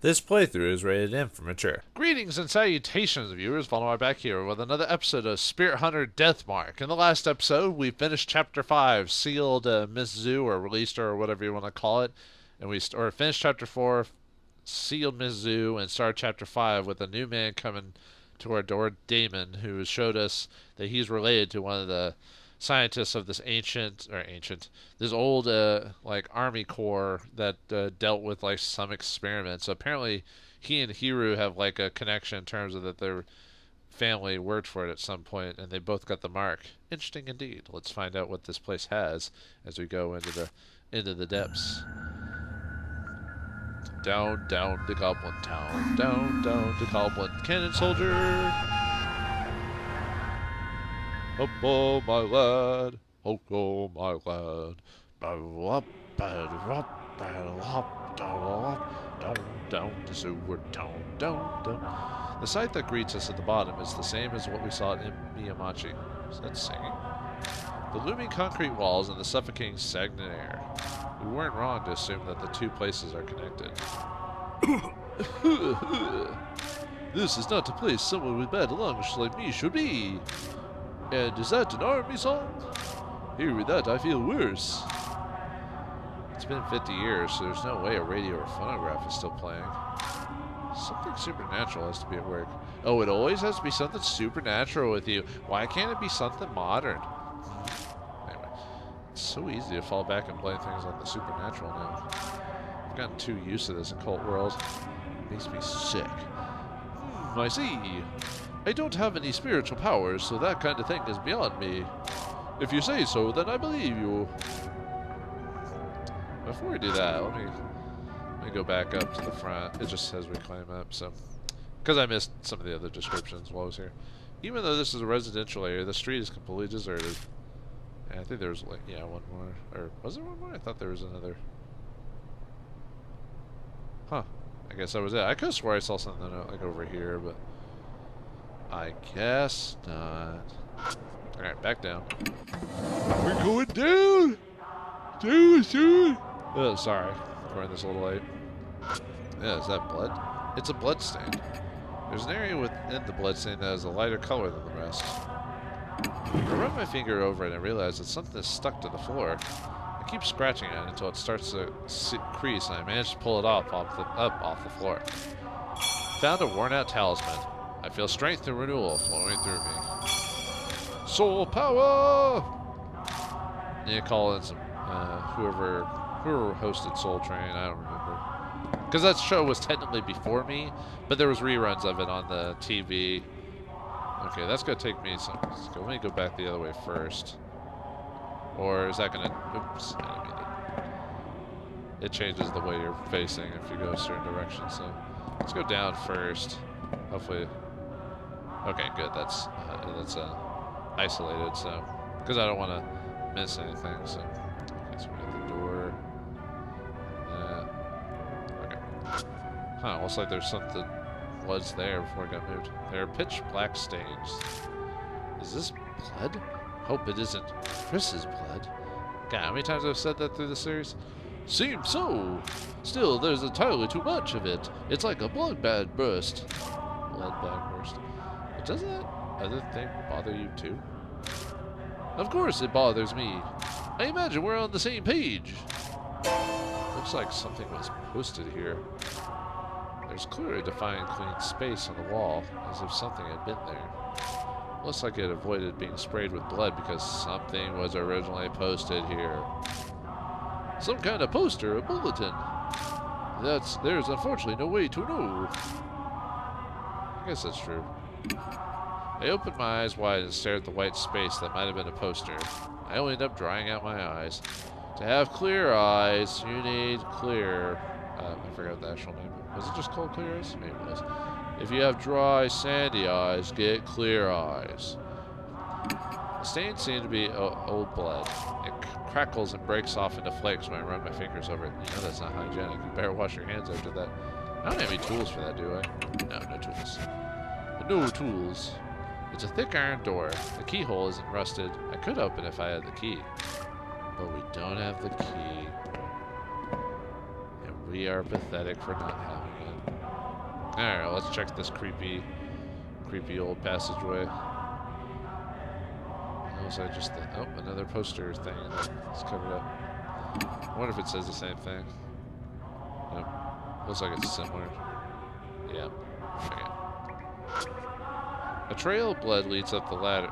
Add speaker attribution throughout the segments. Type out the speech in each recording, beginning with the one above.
Speaker 1: This playthrough is rated M for mature.
Speaker 2: Greetings and salutations, viewers. Vauldemare back here with another episode of Spirit Hunter Deathmark. In the last episode, we finished Chapter 5, sealed Miss Zoo, or released her, or whatever you want to call it. And we finished Chapter 4, sealed Miss Zoo, and started Chapter 5 with a new man coming to our door, Damon, who showed us that he's related to one of the scientists of this this old army corps that dealt with like some experiments. So apparently he and Hiru have like a connection in terms of that their family worked for it at some point and they both got the mark. Interesting indeed. Let's find out what this place has as we go into the depths. Down to Goblin Town. Down to Goblin Cannon Soldier. Up, oh, my lad. Oh, my lad. Down the sewer, down. The sight that greets us at the bottom is the same as what we saw in Miyamachi. Is that singing? The looming concrete walls and the suffocating stagnant air. We weren't wrong to assume that the two places are connected. This is not a place someone with bad lungs like me should be. And is that an army song? Hearing that, I feel worse. It's been 50 years, so there's no way a radio or phonograph is still playing. Something supernatural has to be at work. Oh, it always has to be something supernatural with you. Why can't it be something modern? Anyway, it's so easy to fall back and blame things like the supernatural now. I've gotten too used to this occult world. It makes me sick. I see. I don't have any spiritual powers, so that kind of thing is beyond me. If you say so, then I believe you. Before we do that, let me go back up to the front. It just says we climb up, so because I missed some of the other descriptions while I was here. Even though this is a residential area, the street is completely deserted. And I think there was like one more, or was there one more? I thought there was another. Huh? I guess that was it. I could have swore I saw something like over here, but I guess not. Alright, back down. We're going down! Dude! Oh, sorry. We're in this a little late. Yeah, is that blood? It's a blood stain. There's an area within the blood stain that has a lighter color than the rest. I run my finger over it and I realize that something is stuck to the floor. I keep scratching at it until it starts to crease and I manage to pull it off the floor. Found a worn-out talisman. I feel strength and renewal flowing through me. Soul power! Need to call in some whoever hosted Soul Train. I don't remember, because that show was technically before me, but there was reruns of it on the TV. Okay, that's gonna take me some. Let me go back the other way first, or is that gonna? Oops, I didn't mean it. It changes the way you're facing if you go a certain direction. So let's go down first. Hopefully. Okay, good. That's isolated. So because I don't want to miss anything. So okay, so we're at the door. Okay. Huh, looks like there's something was there before it got moved. There are pitch black stains. Is this blood? Hope it isn't Chris's blood. God, how many times I've said that through the series? Seems so. Still, there's entirely too much of it. It's like a bloodbath burst. Bloodbath burst. But doesn't that other thing bother you too? Of course it bothers me. I imagine we're on the same page. Looks like something was posted here. There's clearly a defined clean space on the wall, as if something had been there. Looks like it avoided being sprayed with blood because something was originally posted here. Some kind of poster, a bulletin. There's unfortunately no way to know. I guess that's true. I opened my eyes wide and stared at the white space that might have been a poster. I only ended up drying out my eyes. To have clear eyes, you need clear... I forgot the actual name. Was it just called clear eyes? Maybe it was. If you have dry, sandy eyes, get clear eyes. The stains seem to be old blood. It crackles and breaks off into flakes when I run my fingers over it. You know that's not hygienic. You better wash your hands after that. I don't have any tools for that, do I? No tools. No tools. It's a thick iron door. The keyhole isn't rusted. I could open if I had the key. But we don't have the key. And we are pathetic for not having it. Alright, let's check this creepy old passageway. Was I just oh, another poster thing that's covered up. I wonder if it says the same thing. Nope. Looks like it's similar. Yeah. Okay. A trail of blood leads up the ladder.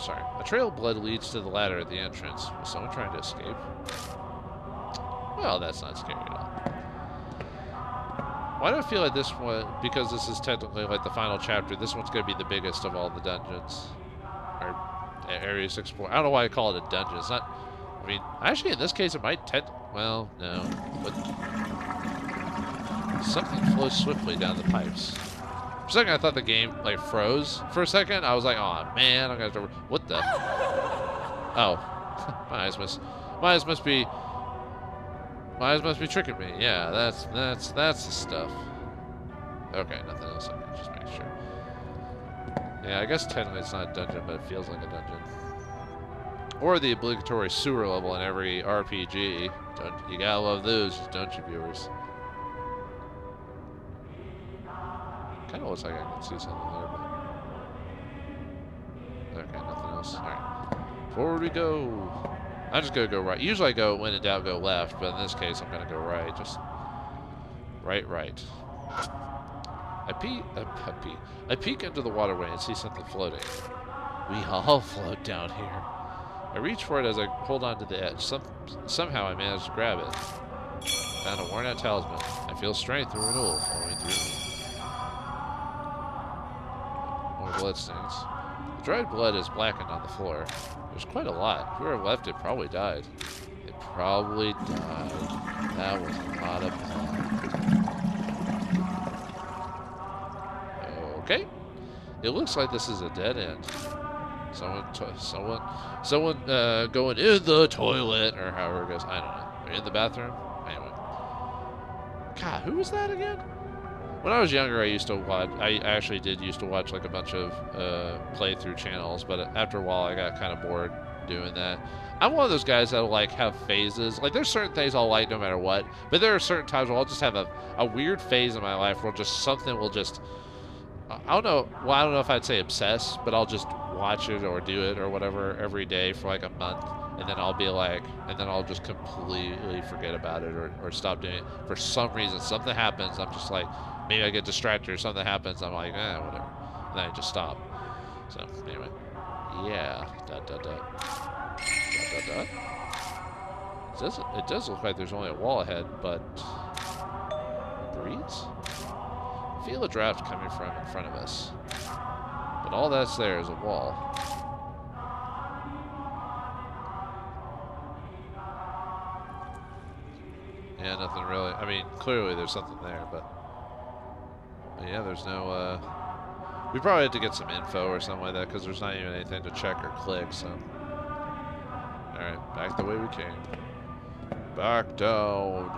Speaker 2: Sorry. A trail of blood leads to the ladder at the entrance. Was someone trying to escape? Well, that's not scary at all. Why do I feel like this one, because this is technically like the final chapter, this one's going to be the biggest of all the dungeons? Or areas to explore. I don't know why I call it a dungeon. It's not, I mean, actually in this case it might well, no. But something flows swiftly down the pipes. For a second I thought the game like froze. For a second I was like, oh man, I'm gonna have to, what the? Oh. my eyes must be tricking me. Yeah, that's the stuff. Okay, nothing else. Okay, just make sure. Yeah, I guess technically it's not a dungeon, but it feels like a dungeon. Or the obligatory sewer level in every RPG. You gotta love those, don't you, viewers? Kinda looks like I can see something there, but... Okay, nothing else. Alright. Forward we go! I'm just gonna go right. Usually I go, when in doubt, go left, but in this case I'm gonna go right. Just... Right. I peek into the waterway and see something floating. We all float down here. I reach for it as I hold on to the edge. Somehow I manage to grab it. Found a worn-out talisman. I feel strength and renewal flowing through me. More bloodstains. The dried blood is blackened on the floor. There's quite a lot. Whoever left it probably died. It probably died. That was a lot of blood. Okay. It looks like this is a dead end. Someone going in the toilet, or however it goes. I don't know. Or in the bathroom. Anyway. God, who was that again? When I was younger, I used to watch. I actually did used to watch like a bunch of playthrough channels, but after a while, I got kind of bored doing that. I'm one of those guys that like have phases. Like there's certain things I'll like no matter what, but there are certain times where I'll just have a weird phase in my life where just something will just. I don't know. Well, I don't know if I'd say obsess, but I'll just watch it or do it or whatever every day for like a month, and then I'll be like, and then I'll just completely forget about it or stop doing it. For some reason, something happens. I'm just like, maybe I get distracted or something happens. I'm like, whatever, and then I just stop. So anyway, yeah. It does look like there's only a wall ahead, but breeze. Feel a draft coming from in front of us, but all that's there is a wall. Yeah, nothing really. I mean, clearly there's something there, but yeah, there's no. We probably had to get some info or something like that because there's not even anything to check or click. So, all right, back the way we came. Back down.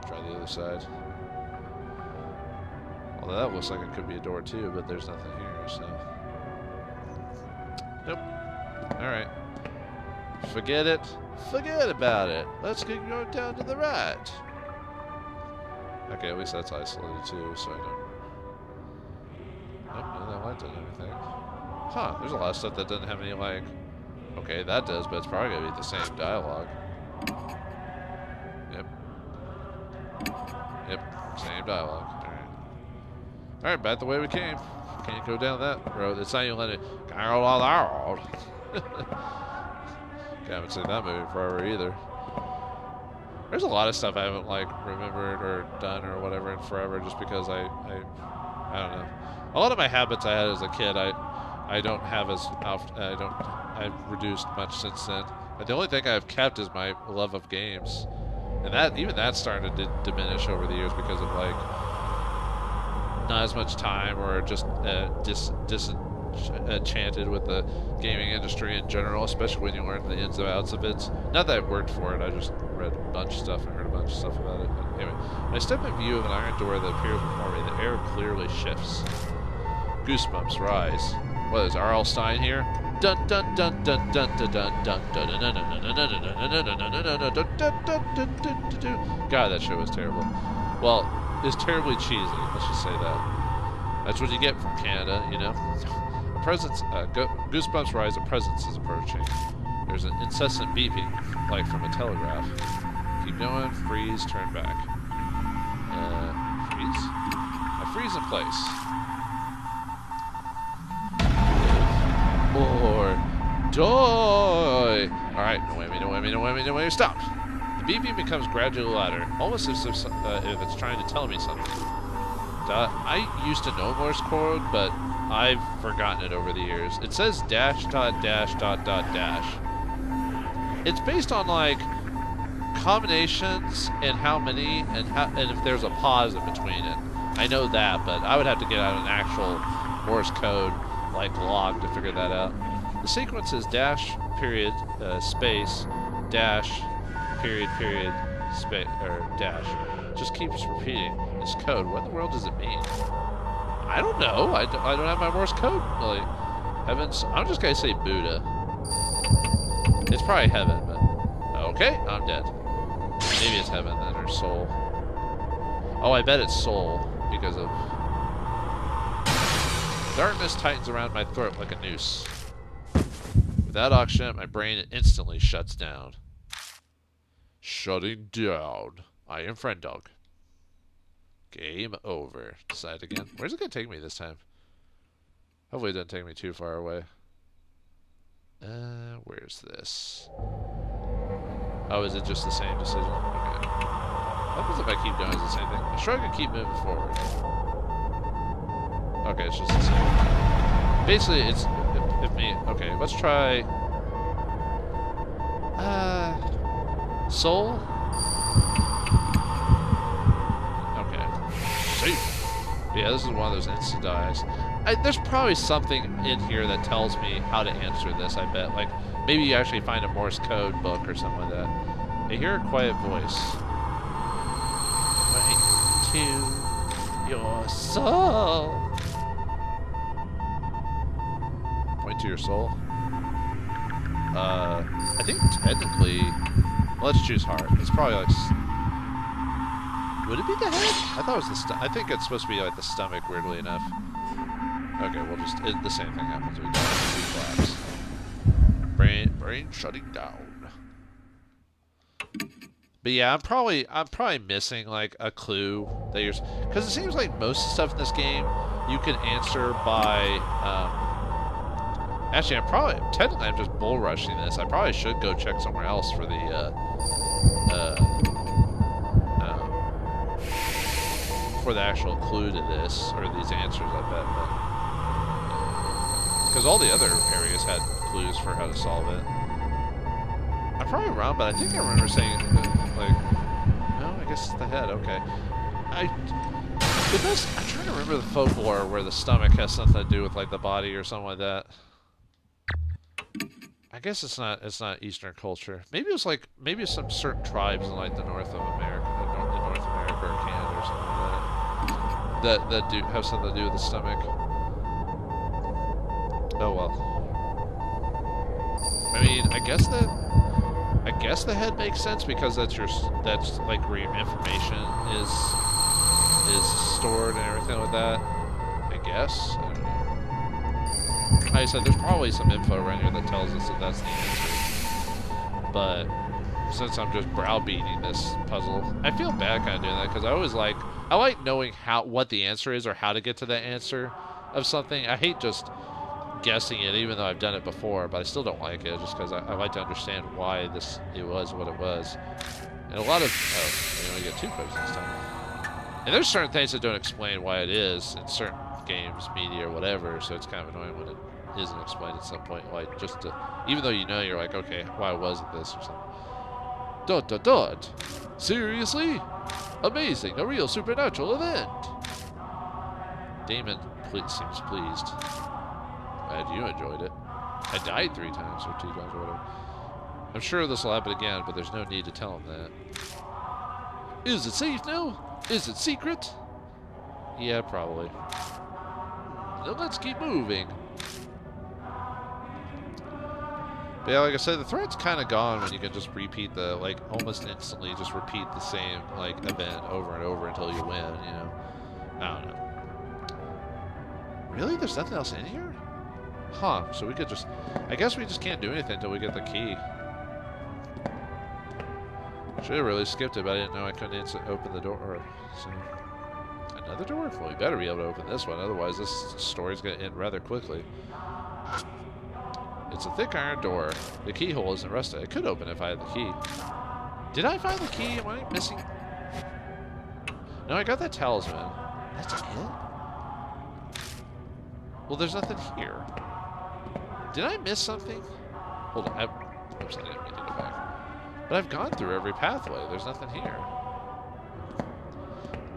Speaker 2: Try the other side. Although that looks like it could be a door too, but there's nothing here, so. Nope. Alright. Forget it. Forget about it. Let's keep going down to the right. Okay, at least that's isolated too, so I don't. Nope, no, that light doesn't have anything. Huh, there's a lot of stuff that doesn't have any, like. Okay, that does, but it's probably gonna be the same dialogue. Yep, same dialogue. Alright, back the way we came. Can't go down that road. It's not even letting it go down that road. Haven't seen that movie forever either. There's a lot of stuff I haven't like remembered or done or whatever in forever just because I don't know. A lot of my habits I had as a kid I don't have as often. I've reduced much since then. But the only thing I've kept is my love of games. And even that's starting to diminish over the years because of like not as much time or just disenchanted with the gaming industry in general, especially when you learn the ins and outs of it. Not that I worked for it, I just read a bunch of stuff and heard a bunch of stuff about it. But anyway, when I step in view of an iron door that appears before me, the air clearly shifts. Goosebumps rise. What is R.L. Stein here? Dun dun dun dun dun dun dun dun dun dun God, that show was terrible. Well, it's terribly cheesy. Let's just say that. That's what you get from Canada, you know. Goosebumps rise. A presence is approaching. There's an incessant beeping, like from a telegraph. Keep going. Freeze. Turn back. Freeze. I freeze in place. Or die. All right. No whammy. No whammy. No whammy. No whammy. Stop. The beeping becomes gradually louder, almost as if it's trying to tell me something. I used to know Morse code, but I've forgotten it over the years. It says dash dot dash dot dot dash. It's based on like combinations and how many and if there's a pause in between it. I know that, but I would have to get out an actual Morse code like log to figure that out. The sequence is dash period space dash period space or dash. Just keeps repeating. This code, what in the world does it mean? I don't know. I don't have my Morse code. Really. Heavens. I'm just gonna say Buddha. It's probably heaven, but okay, I'm dead. Maybe it's heaven then, or soul. Oh, I bet it's soul because of darkness tightens around my throat like a noose. Without oxygen, my brain instantly shuts down. Shutting down. I am friend dog. Game over. Decide again. Where's it gonna take me this time? Hopefully it doesn't take me too far away. Where's this? Oh, is it just the same decision? Okay. What happens if I keep doing the same thing? I shrug and keep moving forward. Okay, it's just the same. Basically, it's if me. Okay, let's try. Soul. Yeah, this is one of those instant dies. There's probably something in here that tells me how to answer this, I bet. Like, maybe you actually find a Morse code book or something like that. I hear a quiet voice. Right to your soul. Point to your soul? I think technically... Let's choose heart. It's probably like... Would it be the head? I thought it was the stomach. I think it's supposed to be like the stomach, weirdly enough. Okay, we'll just... the same thing happens. We do 2 claps. Brain shutting down. But yeah, I'm probably missing like a clue that you're... Because it seems like most stuff in this game you can answer by... Actually, technically I'm just bull rushing this. I probably should go check somewhere else for the, for the actual clue to this, or these answers, I bet, but... Because all the other areas had clues for how to solve it. I'm probably wrong, but I think I remember saying, like... No, I guess it's the head, okay. I'm trying to remember the folklore where the stomach has something to do with, like, the body or something like that. I guess it's not Eastern culture. Maybe it's some certain tribes in like the North America or Canada or something like that do have something to do with the stomach. Oh well. I mean, I guess the head makes sense because that's like where your information is stored and everything like that. I guess. I don't know. Like I said, there's probably some info around here that tells us that that's the answer. But since I'm just browbeating this puzzle, I feel bad kind of doing that because I like knowing what the answer is or how to get to that answer of something. I hate just guessing it, even though I've done it before, but I still don't like it just because I like to understand why it was what it was. And a lot of we only get 2 codes this time. And there's certain things that don't explain why it is in certain games, media, or whatever, so it's kind of annoying when it isn't explained at some point, like just to, even though you know, you're like, okay, why was it this or something. Dot dot dot. Seriously? Amazing, a real supernatural event. Damon seems pleased. Glad you enjoyed it. I died 3 times or 2 times or whatever. I'm sure this will happen again, but there's no need to tell him that. Is it safe now? Is it secret? Yeah, probably. Now let's keep moving. But yeah, like I said, the thread's kind of gone when you can just repeat the, like, almost instantly just repeat the same, like, event over and over until you win, you know? I don't know. Really? There's nothing else in here? Huh, so we could just... I guess we just can't do anything until we get the key. Should have really skipped it, but I didn't know I couldn't open the door. So, another door? Well, we better be able to open this one, otherwise this story's going to end rather quickly. It's a thick iron door. The keyhole isn't rusted. I could open it if I had the key. Did I find the key? Am I missing? No, I got that talisman. That's it? Well, there's nothing here. Did I miss something? Hold on. Oops, I didn't mean to go back. But I've gone through every pathway. There's nothing here.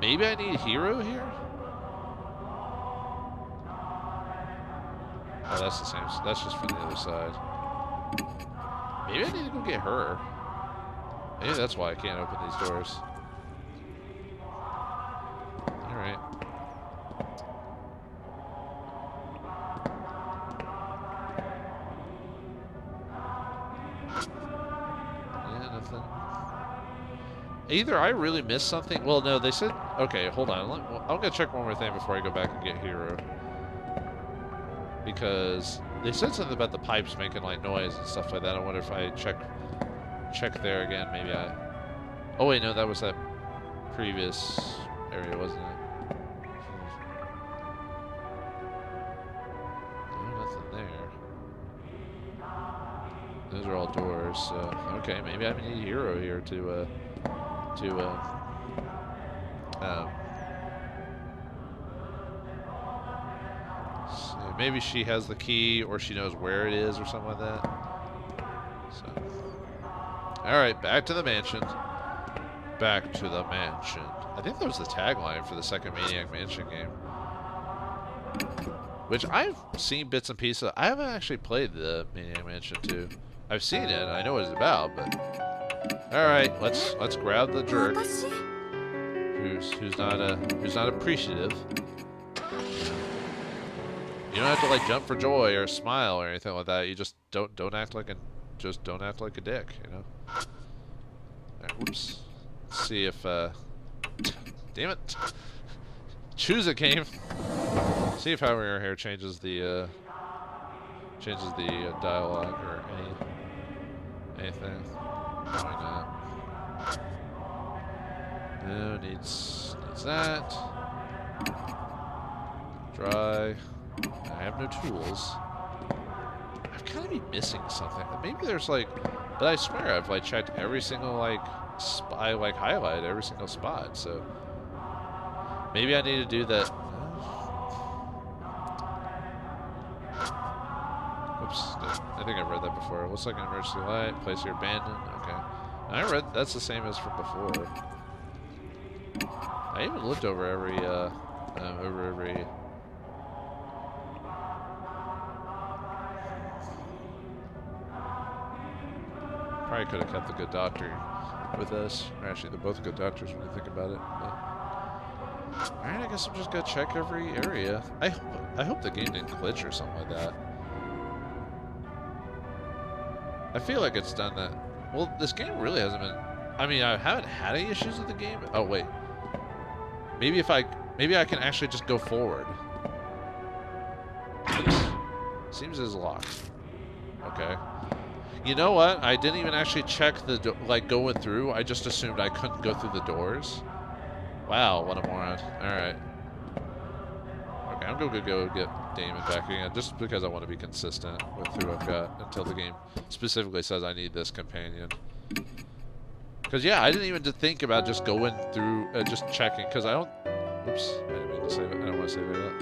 Speaker 2: Maybe I need a hero here? Oh, that's the same. That's just from the other side. Maybe I need to go get her. Maybe that's why I can't open these doors. Alright. Yeah, nothing. Either I really missed something. Well, no, they said... Okay, hold on. I'm going to check one more thing before I go back and get hero. Because they said something about the pipes making like noise and stuff like that. I wonder if I check there again. Maybe I. Oh wait, no, that was that previous area, wasn't it? No, nothing there. Those are all doors. So okay, maybe I need a hero here to maybe she has the key, or she knows where it is, or something like that. So, all right, back to the mansion. Back to the mansion. I think that was the tagline for the second Maniac Mansion game, which I've seen bits and pieces. I haven't actually played the Maniac Mansion 2. I've seen it. I know what it's about, but all right, let's grab the jerk, who's not appreciative. You don't have to like jump for joy or smile or anything like that. You just don't act like a dick, you know. Right, whoops. Let's see if damn it. Choose a game. See if how our hair changes the dialogue or anything. Why not? No, needs that. Dry. I have no tools. I've gotta be missing something. Maybe there's like, but I swear I've like checked every single like I like highlighted every single spot. So maybe I need to do that. Oops, I think I've read that before. It looks like an emergency light. Place here abandoned. Okay, I read that's the same as from before. I even looked over every Probably could have kept the good doctor with us. Actually, they're both good doctors when you think about it. Alright, I guess I'm just gonna check every area. I hope the game didn't glitch or something like that. I feel like it's done that. Well, this game really hasn't been... I mean, I haven't had any issues with the game. Oh, wait. Maybe I can actually just go forward. Seems it's locked. Okay. You know what? I didn't even actually check the like going through. I just assumed I couldn't go through the doors. Wow, what a moron. Alright. Okay, I'm gonna go get Damon back again, just because I want to be consistent with who I've got until the game specifically says I need this companion. Because, yeah, I didn't even think about just going through, just checking, because I don't... Oops, I didn't mean to save it. I don't want to save it yet.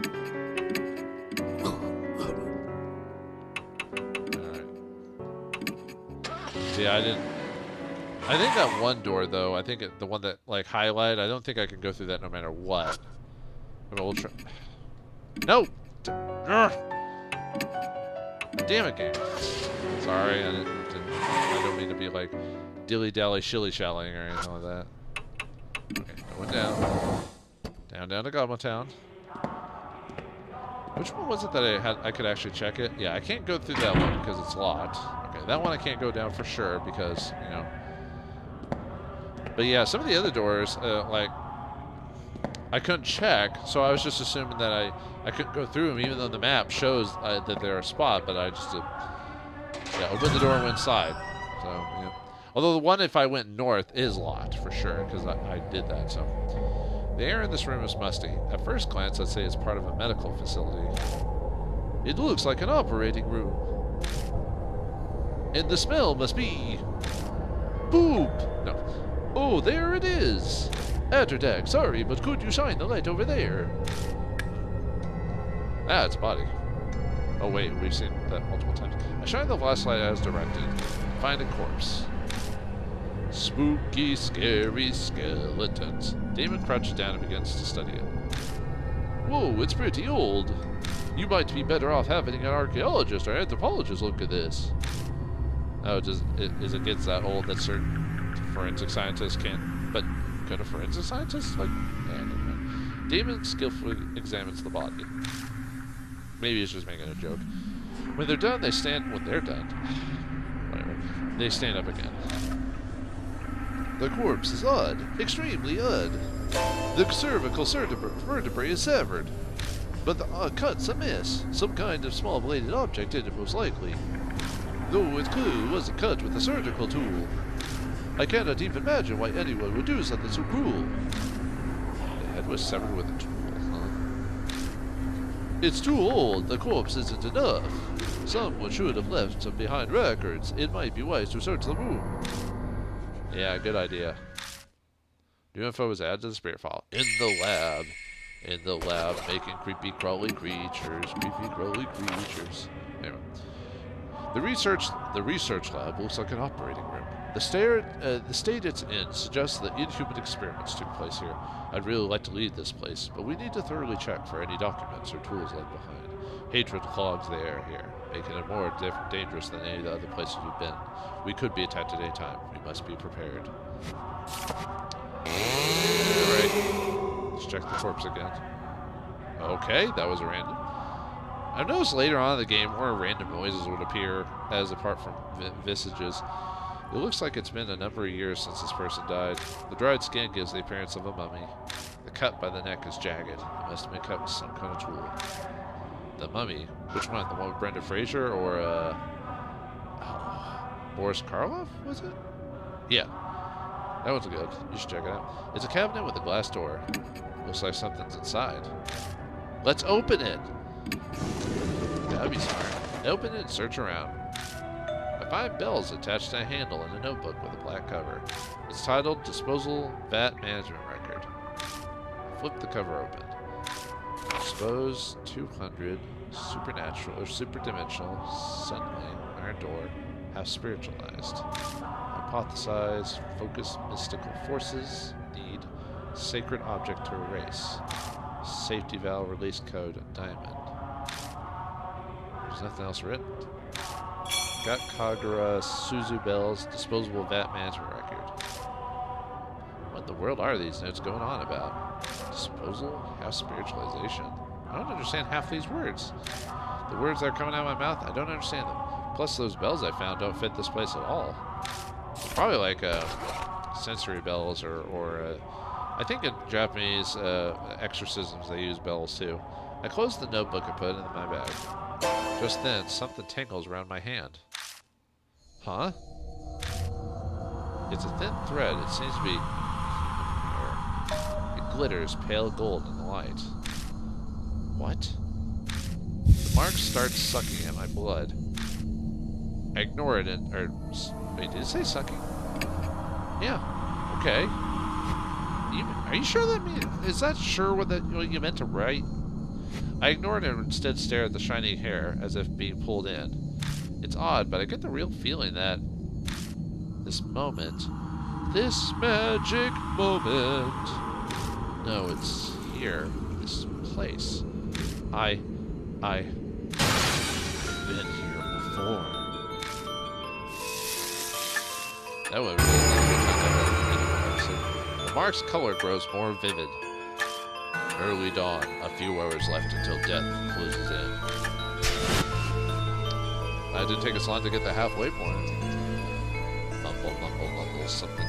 Speaker 2: Yeah, I didn't. I think that one door, though, I think the one that, like, highlighted, I don't think I can go through that no matter what. But we'll try. No! Damn it, game. Sorry, I don't mean to be, like, dilly-dally, shilly-shallying or anything like that. Okay, going down. Down to Goblin Town. Which one was it that I could actually check it? Yeah, I can't go through that one because it's locked. Okay, Okay, that one I can't go down for sure because, you know. But yeah, some of the other doors, like, I couldn't check, so I was just assuming that I couldn't go through them, even though the map shows that they're a spot, but I just opened the door and went inside. So, yeah. Although the one, if I went north, is locked for sure, because I did that, so. The air in this room is musty. At first glance, I'd say it's part of a medical facility. It looks like an operating room. And the smell must be... poop! No. Oh, there it is! Atterdag, sorry, but could you shine the light over there? Ah, it's a body. Oh wait, we've seen that multiple times. I shine the flashlight as directed. Find a corpse. Spooky, scary skeletons. Damon crouches down and begins to study it. Whoa, it's pretty old. You might be better off having an archaeologist or anthropologist look at this. Oh, is it gets that old that certain forensic scientists can't... But could a forensic scientist? Like, yeah, never mind. Damon skillfully examines the body. Maybe he's just making a joke. When they're done, they stand... When they're done... Whatever. They stand up again. The corpse is odd. Extremely odd. The cervical vertebrae is severed. But the cut's amiss. Some kind of small bladed object did it most likely. Though it's clear it wasn't cut with a surgical tool. I cannot even imagine why anyone would do something so cruel. The head was severed with a tool, huh? It's too old. The corpse isn't enough. Someone should have left some behind records. It might be wise to search the room. Yeah, good idea. New info was added to the spirit file. In the lab. In the lab, making creepy crawly creatures. Creepy crawly creatures. Anyway. The research lab looks like an operating room. The state it's in suggests that inhuman experiments took place here. I'd really like to leave this place, but we need to thoroughly check for any documents or tools left behind. Hatred clogs the air here, making it more dangerous than any of the other places we've been. We could be attacked at any time. We must be prepared. Alright. Let's check the corpse again. Okay, that was random. I've noticed later on in the game more random noises would appear as apart from visages. It looks like it's been a number of years since this person died. The dried skin gives the appearance of a mummy. The cut by the neck is jagged. It must have been cut with some kind of tool. The mummy? Which one? The one with Brendan Fraser or Boris Karloff, was it? Yeah. That one's good. You should check it out. It's a cabinet with a glass door. Looks like something's inside. Let's open it! That'd be smart. Open it and search around. I find bells attached to a handle in a notebook with a black cover. It's titled Disposal VAT Management Record. Flip the cover open. Expose 200 supernatural or superdimensional sunlight iron door half spiritualized. Hypothesize focus mystical forces need sacred object to erase. Safety valve release code diamond. There's nothing else written. Got Kagura Suzu Bells disposable VAT management record. What in the world are these notes going on about? Disposal? Half spiritualization? I don't understand half these words. The words that are coming out of my mouth, I don't understand them. Plus those bells I found don't fit this place at all. It's probably like sensory bells or I think in Japanese exorcisms they use bells too. I closed the notebook and put it in my bag. Just then, something tingles around my hand. Huh? It's a thin thread. It seems to be... It glitters pale gold in the light. What? The mark starts sucking at my blood. I ignore it and... wait, did it say sucking? Yeah. Okay. Are you sure that means... Is that sure what you meant to write? I ignored it and instead stared at the shiny hair as if being pulled in. It's odd, but I get the real feeling that this moment, this magic moment, no, it's here, this place. I've been here before. That would really be a good time to have the mark's color grows more vivid. Early dawn, a few hours left until death closes in. It didn't take us long to get the halfway point. Mumble, mumble, mumble, something.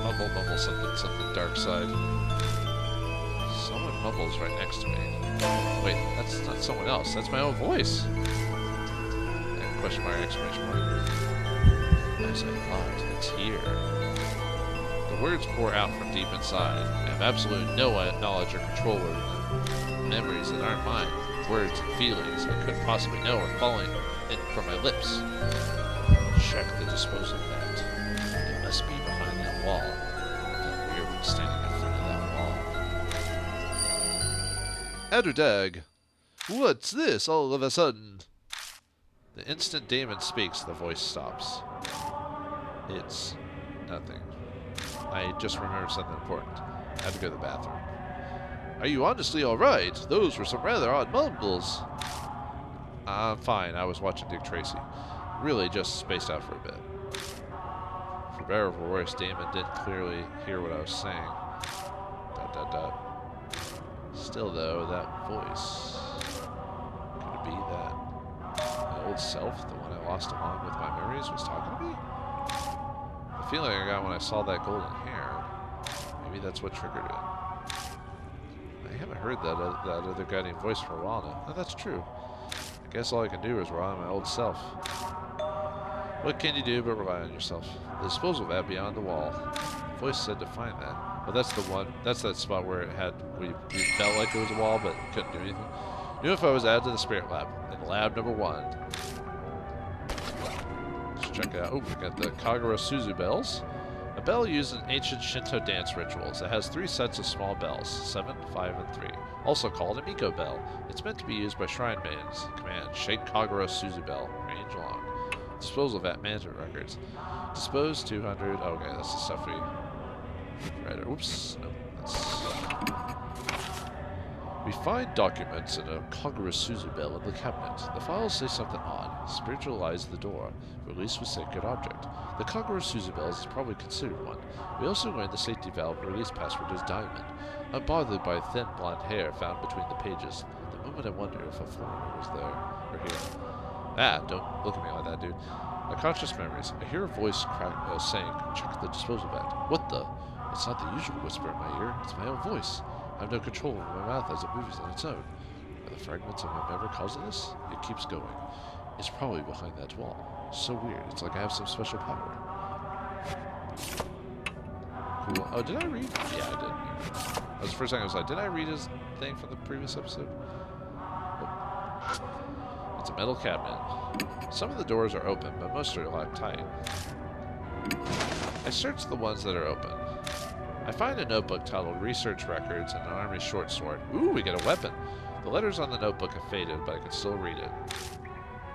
Speaker 2: Mumble, mumble, something, something, dark side. Someone mumbles right next to me. Wait, that's not someone else. That's my own voice. And question mark, exclamation mark. As I thought, it's here. The words pour out from deep inside. I have absolutely no knowledge or control over them. Memories that aren't mine. Words and feelings I couldn't possibly know are falling in from my lips. Check the disposal vat. It must be behind that wall. That weird one standing in front of that wall. Adderdag! What's this all of a sudden? The instant Damon speaks, the voice stops. It's nothing. I just remembered something important. I had to go to the bathroom. Are you honestly alright? Those were some rather odd mumbles. I'm fine. I was watching Dick Tracy. Really just spaced out for a bit. For better or for worse, Damon didn't clearly hear what I was saying. ... Still though, that voice... Could it be that my old self, the one I lost along with my memories, was talking to me? The feeling I got when I saw that golden hair, maybe that's what triggered it. I haven't heard that other guiding voice for a while now. No, that's true. I guess all I can do is rely on my old self. What can you do but rely on yourself? The disposal vat beyond the wall. The voice said to find that. Well, that's the one. That's that spot where it had. We felt like it was a wall, but couldn't do anything. Knew if I was added to the spirit lab. In lab number 1. Let's check it out. Oh, we got the Kagura Suzu bells. A bell used in ancient Shinto dance rituals. It has 3 sets of small bells, 7, 5, and 3. Also called a Miko bell. It's meant to be used by shrine maidens. Command, shake Kagura Suzu bell. Range long. Disposal vat management records. Dispose 200. Okay, that's the stuff we read. Oops. No, that's... We find documents in a Kagura Suzu bell in the cabinet. The files say something odd. Spiritualize the door. Release with sacred object. The Kagura Suzu bell is probably considered one. We also learned the safety valve release password is diamond. I'm bothered by thin blonde hair found between the pages. The moment I wonder if a foreigner was there or here. Ah, don't look at me like that, dude. Unconscious memories. I hear a voice saying, check the disposal vat. What the? It's not the usual whisper in my ear. It's my own voice. I have no control over my mouth as it moves on its own. Are the fragments of my memory causing this? It keeps going. It's probably behind that wall. So weird. It's like I have some special power. Cool. Oh, did I read? Yeah, I did. That was the first thing I was like, did I read his thing from the previous episode? Oh. It's a metal cabinet. Some of the doors are open, but most are locked tight. I search the ones that are open. I find a notebook titled Research Records and an Army Short Sword. Ooh, we get a weapon. The letters on the notebook have faded, but I can still read it.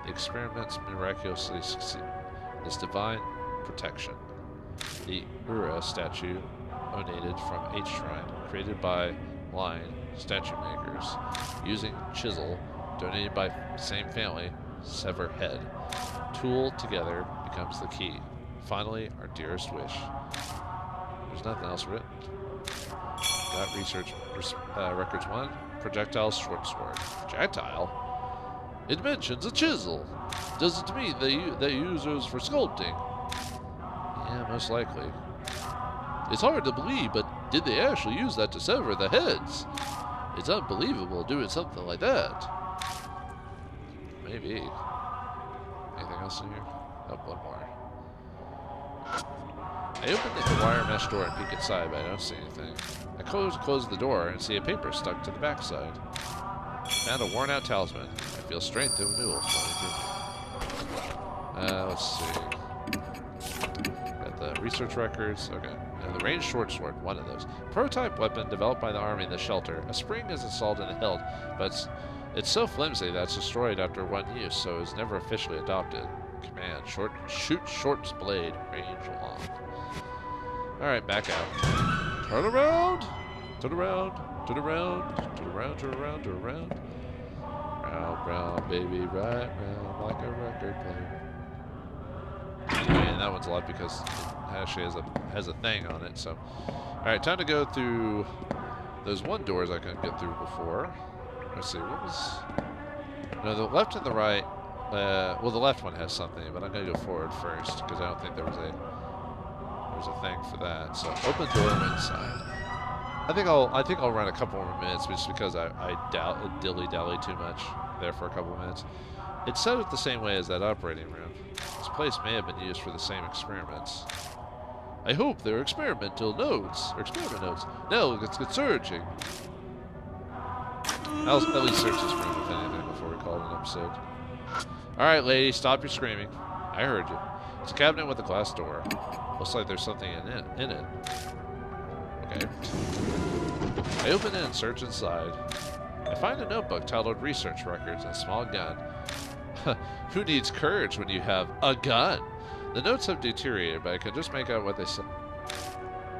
Speaker 2: The experiments miraculously succeed. This divine protection. The Ura statue donated from H Shrine, created by Line statue makers, using chisel, donated by same family, sever head. Tool together becomes the key. Finally, our dearest wish. There's nothing else written. Got research records 1. Projectile short sword. Projectile? It mentions a chisel. Does it mean they use those for sculpting? Yeah, most likely. It's hard to believe, but did they actually use that to sever the heads? It's unbelievable doing something like that. Maybe. Anything else in here? Oh, one more. I open the wire mesh door and peek inside, but I don't see anything. I close the door and see a paper stuck to the backside. Found a worn-out talisman. I feel strength and renewal. Let's see. Got the research records. Okay. Now the ranged short sword, one of those. Prototype weapon developed by the army in the shelter. A spring is installed in the hilt, but it's so flimsy that it's destroyed after one use, so it's never officially adopted. Command, shoot short blade, range long. Alright, back out. Turn around! Turn around! Turn around! Turn around, turn around, turn around. Round, round, baby, right round like a record player. And that one's a lot because it actually has a thing on it, so. Alright, time to go through those one doors I couldn't get through before. Let's see, what was... No, the left and the right well, the left one has something, but I'm gonna go forward first because I don't think there was a thing for that. So open door inside. I think I'll run a couple more minutes just because I dilly dally too much there for a couple minutes. It's set up the same way as that operating room. This place may have been used for the same experiments. I hope they're experimental nodes or experiment nodes. Now let's get searching. I'll at least search this room if anything before we call it an episode. Alright, lady, stop your screaming. I heard you. It's a cabinet with a glass door. Looks like there's something in it. Okay. I open it and search inside. I find a notebook titled Research Records and a small gun. Who needs courage when you have a gun? The notes have deteriorated, but I can just make out what they said.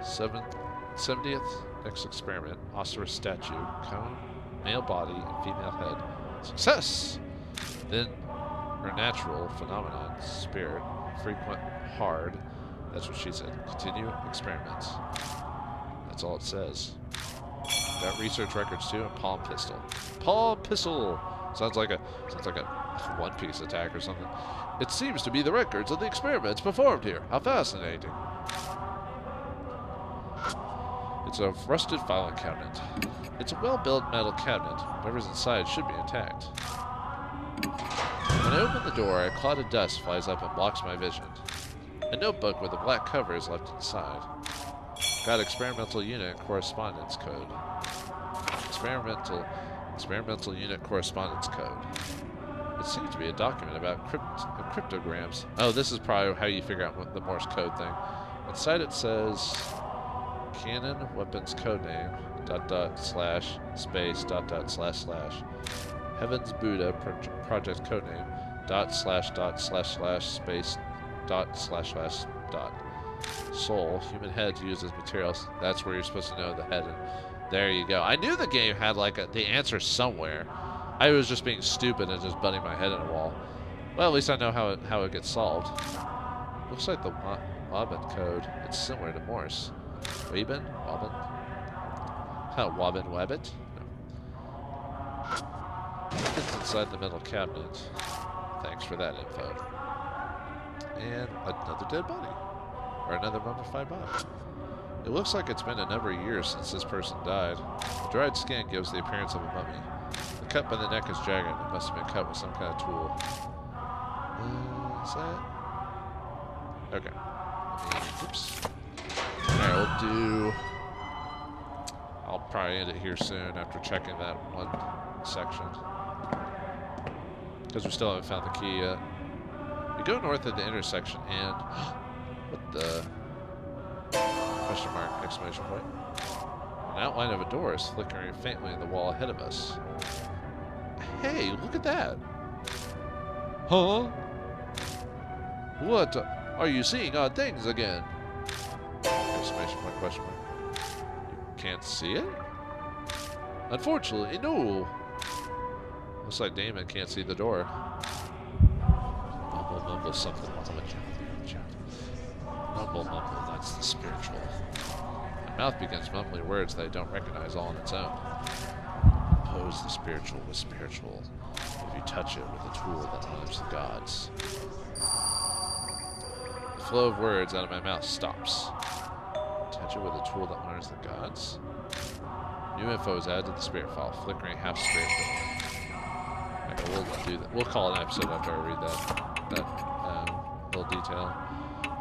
Speaker 2: 70th next experiment. Osterus statue. Cone. Male body and female head. Success! Then her natural phenomenon. Spirit. Frequent. Hard. That's what she said. Continue experiments. That's all it says. Got research records too and palm pistol. Palm pistol! Sounds like a One Piece attack or something. It seems to be the records of the experiments performed here. How fascinating. It's a rusted filing cabinet. It's a well-built metal cabinet. Whatever's inside should be intact. When I open the door, a cloud of dust flies up and blocks my vision. A notebook with a black cover is left inside. Got experimental unit correspondence code. Experimental unit correspondence code. It seems to be a document about cryptograms. Oh, this is probably how you figure out what the Morse code thing. Inside it says Canon weapons codename ... space ... Heavens Buddha project codename ... space ... Soul human heads used as materials. That's where you're supposed to know the head. And there you go. I knew the game had like the answer somewhere. I was just being stupid and just butting my head in a wall. Well, at least I know how it gets solved. Looks like the Wobbin code. It's similar to Morse. Wobbin? Wobbin? Wobbin Wabbit? No. It's inside the metal cabinet. Thanks for that info. And another dead body. Or another mummified body. It looks like it's been a number of years since this person died. The dried skin gives the appearance of a mummy. The cut by the neck is jagged. It must have been cut with some kind of tool. Is that? Okay. Oops. Alright, I'll probably end it here soon after checking that one section. Because we still haven't found the key yet. We go north at the intersection and... what the... question mark, exclamation point. An outline of a door is flickering faintly in the wall ahead of us. Hey, look at that! Huh? What? Are you seeing odd things again? Exclamation point, question mark. You can't see it? Unfortunately, no! Looks like Damon can't see the door. Mumble something. Mumble, that's the spiritual. My mouth begins mumbling words that I don't recognize all on its own. Oppose the spiritual with spiritual. If you touch it with a tool that honors the gods. The flow of words out of my mouth stops. Touch it with a tool that honors the gods? New info is added to the spirit file. Flickering half spirit door. Okay, we'll do that. We'll call it an episode after I read that little detail.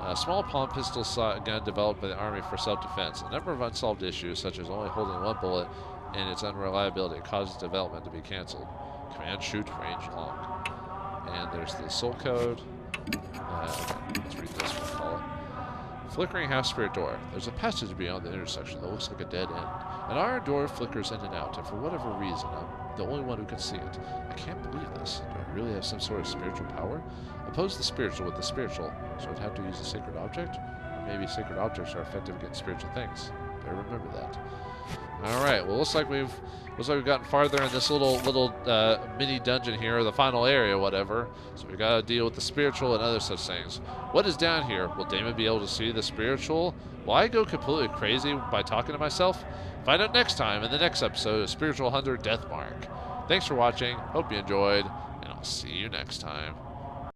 Speaker 2: A small palm pistol gun developed by the Army for self-defense. A number of unsolved issues, such as only holding one bullet and its unreliability, causes development to be cancelled. Command shoot, range long. And there's the soul code. Okay, let's read this, we'll call it. Flickering half-spirit door. There's a passage beyond the intersection that looks like a dead end. An iron door flickers in and out, and for whatever reason, I'm the only one who can see it. I can't believe this. Do I really have some sort of spiritual power? Oppose the spiritual with the spiritual, so I'd have to use a sacred object? Or maybe sacred objects are effective against spiritual things. Better remember that. Alright, well, looks like we've gotten farther in this little mini dungeon here, or the final area, whatever. So we've got to deal with the spiritual and other such things. What is down here? Will Damon be able to see the spiritual? Will I go completely crazy by talking to myself? Find out next time in the next episode of Spiritual Hunter Deathmark. Thanks for watching. Hope you enjoyed, and I'll See you next time.